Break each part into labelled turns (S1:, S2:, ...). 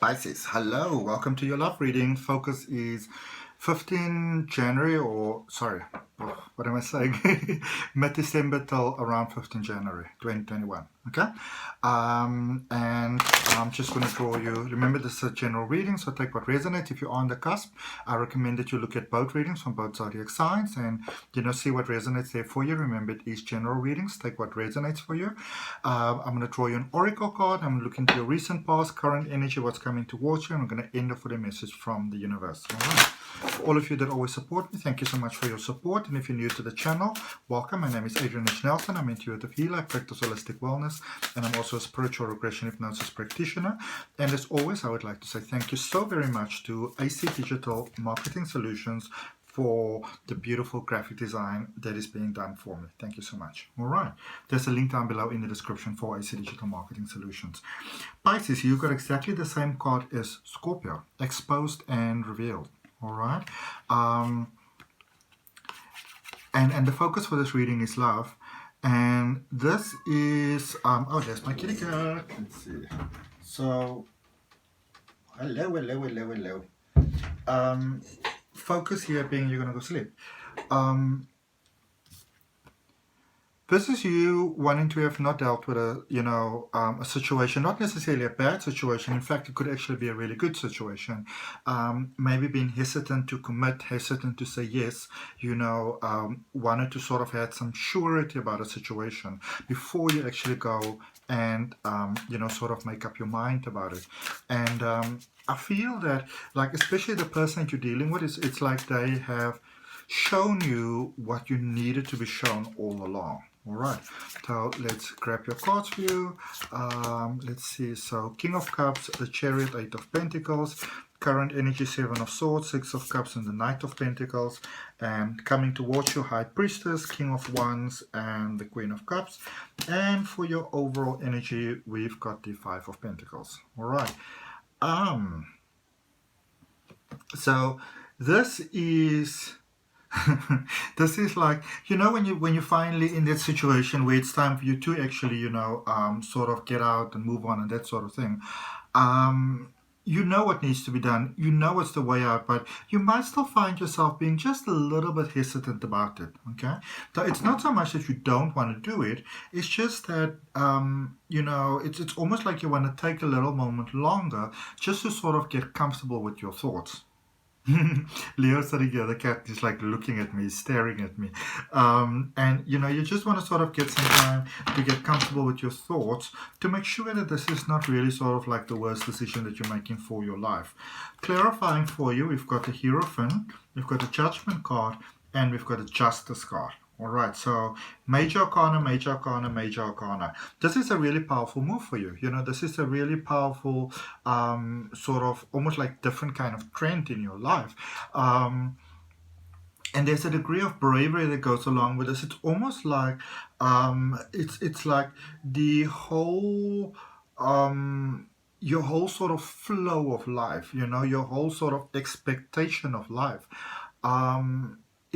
S1: Pisces, hello, welcome to your love reading. Focus is 15 January, or sorry, what am I saying? Mid-December till around 15 January 2021. Okay, and I'm just going to draw you. Remember, this is a general reading, so take what resonates. If you're on the cusp, I recommend that you look at both readings from both zodiac signs and see what resonates there for you. Remember, it is general readings. Take what resonates for you. I'm going to draw you an oracle card. I'm looking to your recent past, current energy, what's coming towards you, and I'm going to end off with a message from the universe. All right. For all of you that always support me, thank you so much for your support. And if you're new to the channel, welcome. My name is Adrian H. I'm an intuitive healer. I practice holistic wellness, and I'm also a spiritual regression hypnosis practitioner. And as always, I would like to say thank you so very much to AC Digital Marketing Solutions for the beautiful graphic design that is being done for me. Thank you so much. All right. There's a link down below in the description for AC Digital Marketing Solutions. Pisces, you got exactly the same card as Scorpio, exposed and revealed. All right. And the focus for this reading is love. And this is, oh, there's my kitty cat. Let's see. So, hello. Focus here being you're going to go sleep. This is you wanting to have not dealt with a situation, not necessarily a bad situation. In fact, it could actually be a really good situation. Maybe being hesitant to commit, hesitant to say yes, wanted to sort of have some surety about a situation before you actually go and, sort of make up your mind about it. And I feel that, like, especially the person that you're dealing with, it's like they have shown you what you needed to be shown all along. All right, so let's grab your cards for you. Let's see. So King of Cups, the Chariot, 8 of Pentacles, current energy, 7 of Swords, 6 of Cups, and the Knight of Pentacles. And coming towards you, High Priestess, King of Wands, and the Queen of Cups. And for your overall energy, we've got the 5 of Pentacles. All right. So this is. This is like, when you're finally in that situation where it's time for you to actually, sort of get out and move on and that sort of thing. You know what needs to be done. You know what's the way out, but you might still find yourself being just a little bit hesitant about it, okay? So it's not so much that you don't want to do it. It's just that, it's almost like you want to take a little moment longer just to sort of get comfortable with your thoughts. Leo sitting here, the cat is like looking at me, staring at me. And you just want to sort of get some time to get comfortable with your thoughts to make sure that this is not really sort of like the worst decision that you're making for your life. Clarifying for you, we've got the Hierophant, we've got the Judgment card, and we've got the Justice card. All right, so Major Arcana, Major Arcana, Major Arcana. This is a really powerful move for you. This is a really powerful sort of almost like different kind of trend in your life. And there's a degree of bravery that goes along with this. It's almost like it's like the whole your whole sort of flow of life. Your whole sort of expectation of life.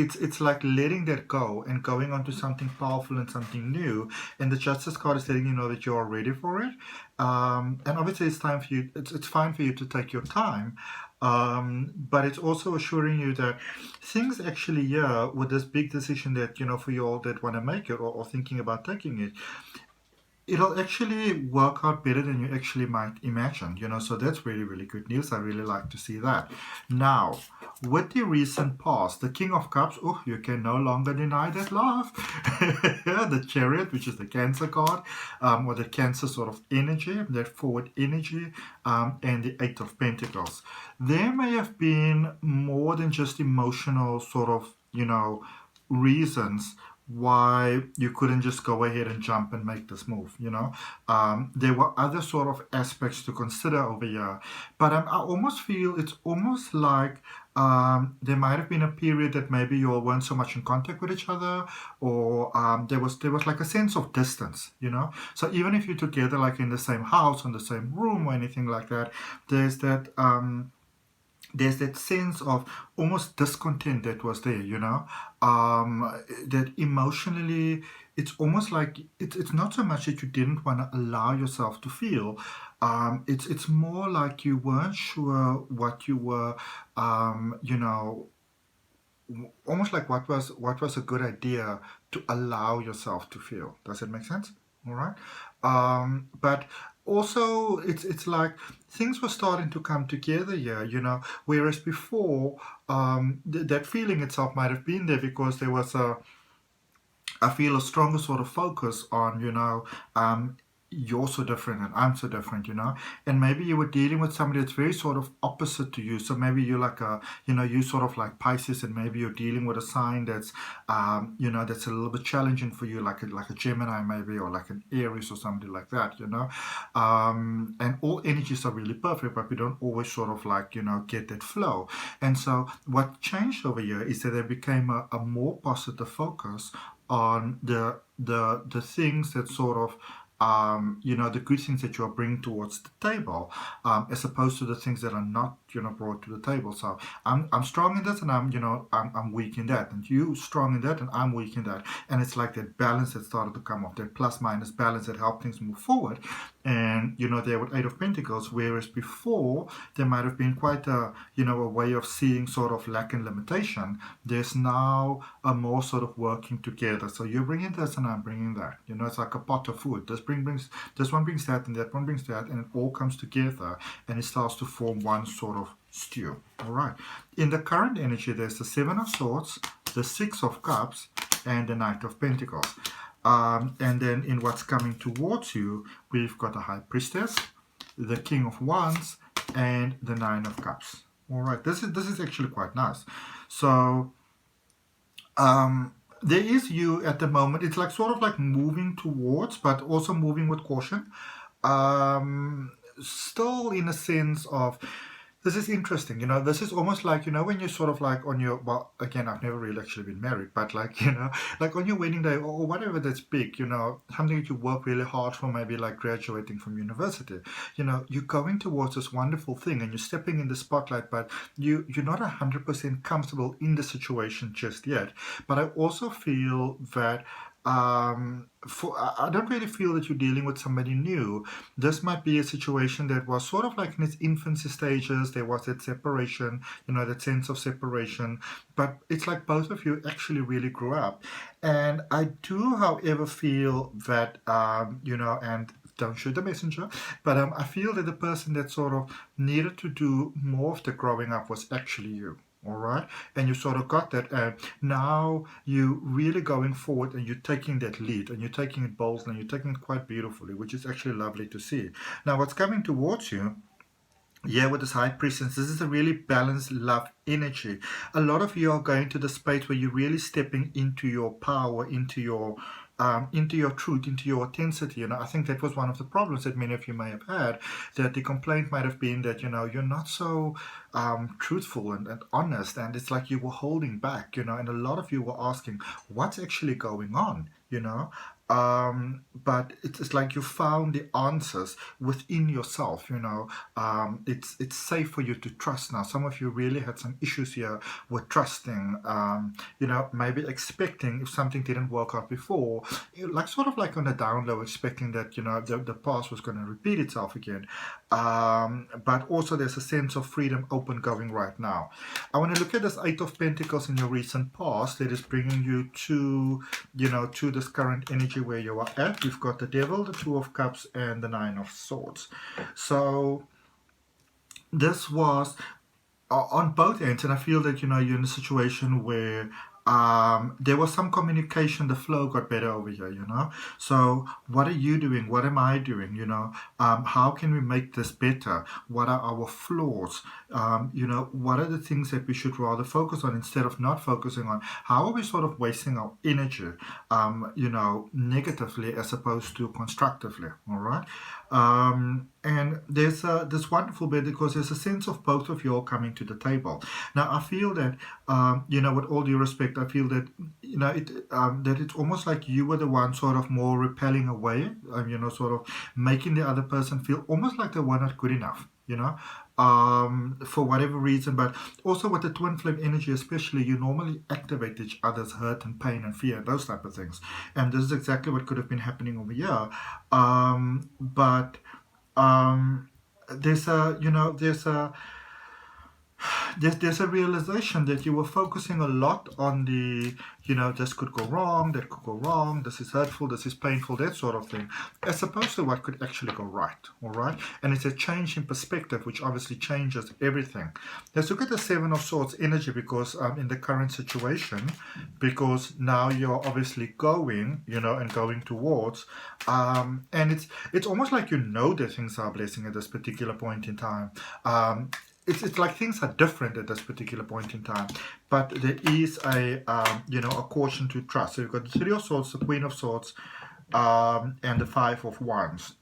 S1: It's like letting that go and going on to something powerful and something new. And the Justice card is letting you know that you are ready for it. And obviously it's time for you. It's fine for you to take your time. But it's also assuring you that things actually, with this big decision that, for you all that want to make it or thinking about taking it, it'll actually work out better than you actually might imagine, so that's really, really good news. I really like to see that. Now, with the recent past, the King of Cups, you can no longer deny that love. The Chariot, which is the Cancer card, or the Cancer sort of energy, that forward energy, and the 8 of Pentacles. There may have been more than just emotional sort of, reasons why you couldn't just go ahead and jump and make this move. There were other sort of aspects to consider over here, but I almost feel it's almost like there might have been a period that maybe you all weren't so much in contact with each other, or there was like a sense of distance, so even if you're together like in the same house, in the same room or anything like that, there's that there's that sense of almost discontent that was there, that emotionally it's almost like it's not so much that you didn't want to allow yourself to feel. It's more like you weren't sure what you were, almost like what was a good idea to allow yourself to feel. Does it make sense? All right. But also it's like things were starting to come together here, whereas before that feeling itself might have been there because there was I feel a stronger sort of focus on, you're so different and I'm so different, and maybe you were dealing with somebody that's very sort of opposite to you. So maybe you're like you sort of like Pisces, and maybe you're dealing with a sign that's, that's a little bit challenging for you, like a Gemini maybe, or like an Aries or something like that, and all energies are really perfect, but we don't always sort of like, get that flow. And so what changed over here is that there became a more positive focus on the things that sort of the good things that you are bringing towards the table, as opposed to the things that are not, brought to the table. So I'm strong in this, and I'm weak in that, and you strong in that, and I'm weak in that, and it's like that balance that started to come off, that plus minus balance that helped things move forward. And there with Eight of Pentacles, whereas before there might have been quite a way of seeing sort of lack and limitation. There's now a more sort of working together. So you're bringing this, and I'm bringing that. It's like a pot of food. This one brings that, and that one brings that, and it all comes together, and it starts to form one sort of stew. All right. In the current energy, there's the Seven of Swords, the Six of Cups, and the Knight of Pentacles. And then in what's coming towards you, we've got the High Priestess, the King of Wands, and the Nine of Cups. All right. This is actually quite nice. So there is you at the moment. It's like sort of like moving towards, but also moving with caution. Still in a sense of, this is interesting, this is almost like, when you're sort of like on your, well, again, I've never really actually been married, but like, like on your wedding day or whatever that's big, something that you work really hard for, maybe like graduating from university, you're going towards this wonderful thing and you're stepping in the spotlight, but you're not 100% comfortable in the situation just yet. But I also feel that I don't really feel that you're dealing with somebody new. This might be a situation that was sort of like in its infancy stages. There was that separation, that sense of separation. But it's like both of you actually really grew up. And I do, however, feel that, and don't shoot the messenger, but I feel that the person that sort of needed to do more of the growing up was actually you. All right, and you sort of got that, and now you really going forward, and you're taking that lead, and you're taking it boldly, and you're taking it quite beautifully, which is actually lovely to see. Now, what's coming towards you? Yeah, with this High Priestess, this is a really balanced love energy. A lot of you are going to the space where you're really stepping into your power, into your truth, into your authenticity. I think that was one of the problems that many of you may have had, that the complaint might have been that, you're not so truthful and honest, and it's like you were holding back, and a lot of you were asking, what's actually going on, but it's like you found the answers within yourself. It's safe for you to trust now. Some of you really had some issues here with trusting, maybe expecting, if something didn't work out before, like sort of like on the down low, expecting that the past was going to repeat itself again. But also there's a sense of freedom open going right now. I want to look at this Eight of Pentacles in your recent past that is bringing you to this current energy where you are at. We've got the Devil, the Two of Cups, and the Nine of Swords. So this was on both ends, and I feel that you're in a situation where there was some communication, the flow got better over here, So what are you doing? What am I doing? How can we make this better? What are our flaws? What are the things that we should rather focus on instead of not focusing on? How are we sort of wasting our energy, negatively as opposed to constructively, all right? And there's this wonderful bit because there's a sense of both of you all coming to the table. Now, I feel that, with all due respect, I feel that, that it's almost like you were the one sort of more repelling away, sort of making the other person feel almost like they were not good enough. you know, for whatever reason. But also with the twin flame energy especially, you normally activate each other's hurt and pain and fear, those type of things. And this is exactly what could have been happening over here. But there's a, you know, there's a realization that you were focusing a lot on the, you know, this could go wrong, that could go wrong, this is hurtful, this is painful, that sort of thing, as opposed to what could actually go right. All right, and it's a change in perspective, which obviously changes everything. Let's look at the Seven of Swords energy, because in the current situation, because now you're obviously going, you know, and going towards, and it's almost like, you know, that things are a blessing at this particular point in time. It's like things are different at this particular point in time, but there is a you know, a caution to trust. So you've got the Three of Swords, the Queen of Swords, and the Five of Wands.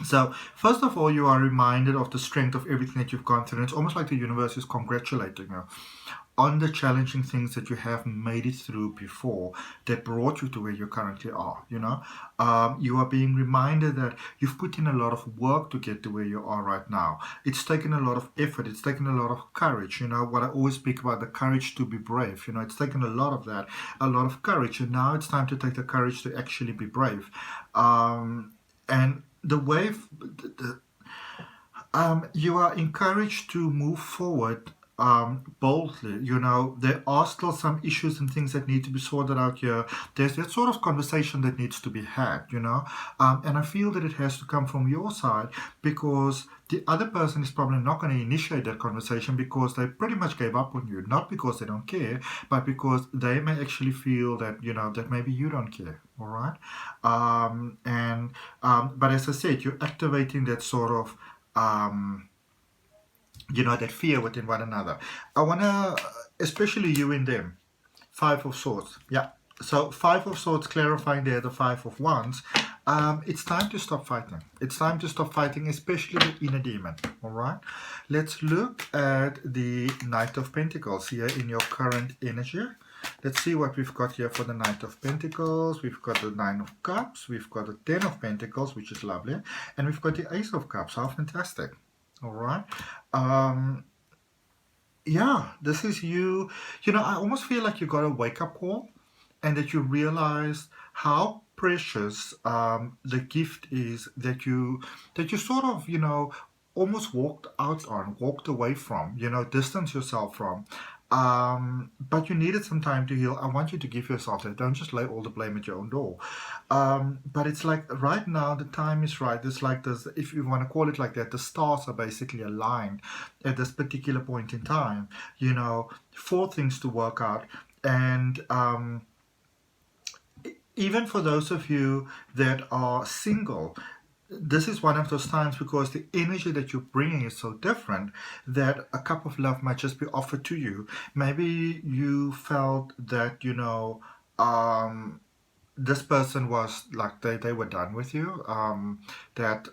S1: So first of all, you are reminded of the strength of everything that you've gone through. And it's almost like the universe is congratulating you on the challenging things that you have made it through before that brought you to where you currently are. You know, you are being reminded that you've put in a lot of work to get to where you are right now. It's taken a lot of effort. It's taken a lot of courage. You know, what I always speak about, the courage to be brave. You know, it's taken a lot of that, a lot of courage. And now it's time to take the courage to actually be brave. And the way you are encouraged to move forward boldly. You know, there are still some issues and things that need to be sorted out here. There's that sort of conversation that needs to be had, you know, and I feel that it has to come from your side, because the other person is probably not going to initiate that conversation because they pretty much gave up on you, not because they don't care, but because they may actually feel that, you know, that maybe you don't care. All right, but as I said, you're activating that sort of you know, that fear within one another. I want to, especially you and them, Five of Swords. Yeah. So Five of Swords clarifying there the Five of Wands. It's time to stop fighting. It's time to stop fighting, especially the inner demon. All right. Let's look at the Knight of Pentacles here in your current energy. Let's see what we've got here for the Knight of Pentacles. We've got the Nine of Cups. We've got the Ten of Pentacles, which is lovely. And we've got the Ace of Cups. How fantastic. All right. Yeah, this is you. You know, I almost feel like you got a wake-up call, and that you realize how precious the gift is that you sort of, you know, almost walked away from, you know, distance yourself from. But you needed some time to heal. I want you to give yourself that. Don't just lay all the blame at your own door. But it's like right now the time is right. It's like this, if you want to call it like that, the stars are basically aligned at this particular point in time, you know, for things to work out. And even for those of you that are single, this is one of those times, because the energy that you're bringing is so different, that a cup of love might just be offered to you. Maybe you felt that, you know, this person was like, they were done with you, that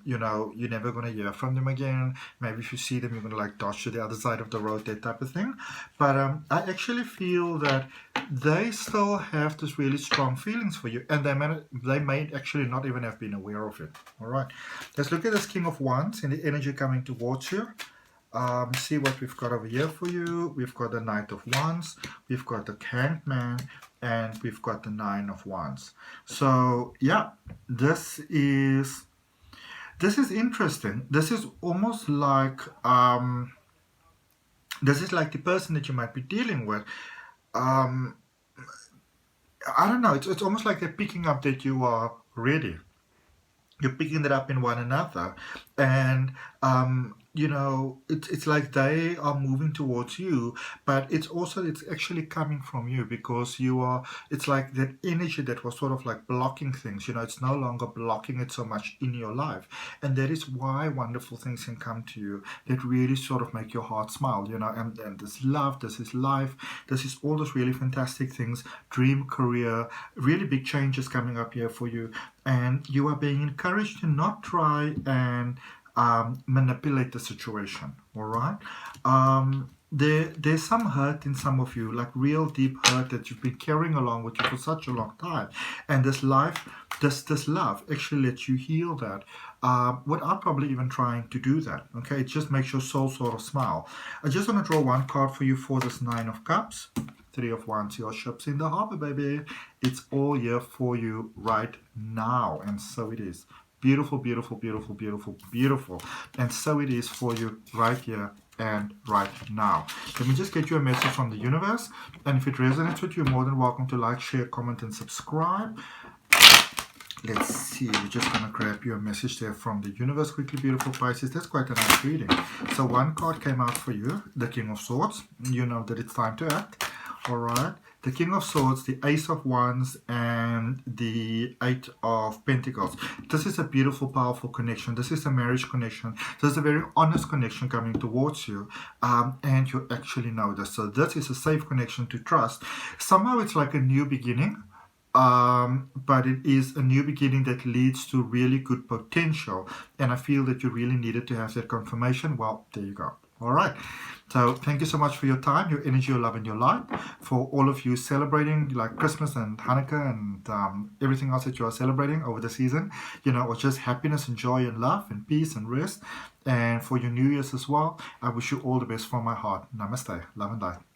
S1: you know, you're never going to hear from them again. Maybe if you see them, you're going to like dodge to the other side of the road, that type of thing. But I actually feel that they still have this really strong feelings for you, and they may actually not even have been aware of it. All right, let's look at this King of Wands and the energy coming towards you. See what we've got over here for you. We've got the Knight of Wands, we've got the Hanged Man, and we've got the Nine of Wands. So yeah, this is interesting. This is almost like the person that you might be dealing with. I don't know. It's almost like they're picking up that you are ready. You're picking that up in one another, and you know, it's like they are moving towards you, but it's actually coming from you, because it's like that energy that was sort of like blocking things, you know, it's no longer blocking it so much in your life. And that is why wonderful things can come to you that really sort of make your heart smile, you know, and this love, this is life, this is all those really fantastic things, dream career, really big changes coming up here for you. And you are being encouraged to not try and manipulate the situation. All right. There's some hurt in some of you, like real deep hurt that you've been carrying along with you for such a long time, and this love actually lets you heal that. without probably even trying to do that. Okay, it just makes your soul sort of smile. I just want to draw one card for you for this Nine of Cups. Three of Wands, your ship's in the harbor, baby. It's all here for you right now, and so it is. Beautiful, beautiful, beautiful, beautiful, beautiful. And so it is for you right here and right now. Let me just get you a message from the universe. And if it resonates with you, you're more than welcome to like, share, comment, and subscribe. Let's see. We're just going to grab you a message there from the universe quickly, beautiful Pisces. That's quite a nice reading. So one card came out for you, the King of Swords. You know that it's time to act. All right. The King of Swords, the Ace of Wands, and the Eight of Pentacles. This is a beautiful, powerful connection. This is a marriage connection. This is a very honest connection coming towards you. And you actually know this. So this is a safe connection to trust. Somehow it's like a new beginning. But it is a new beginning that leads to really good potential. And I feel that you really needed to have that confirmation. Well, there you go. All right. So thank you so much for your time, your energy, your love, and your light. For all of you celebrating like Christmas and Hanukkah and everything else that you are celebrating over the season, you know, or just happiness and joy and love and peace and rest. And for your New Year's as well, I wish you all the best from my heart. Namaste. Love and light.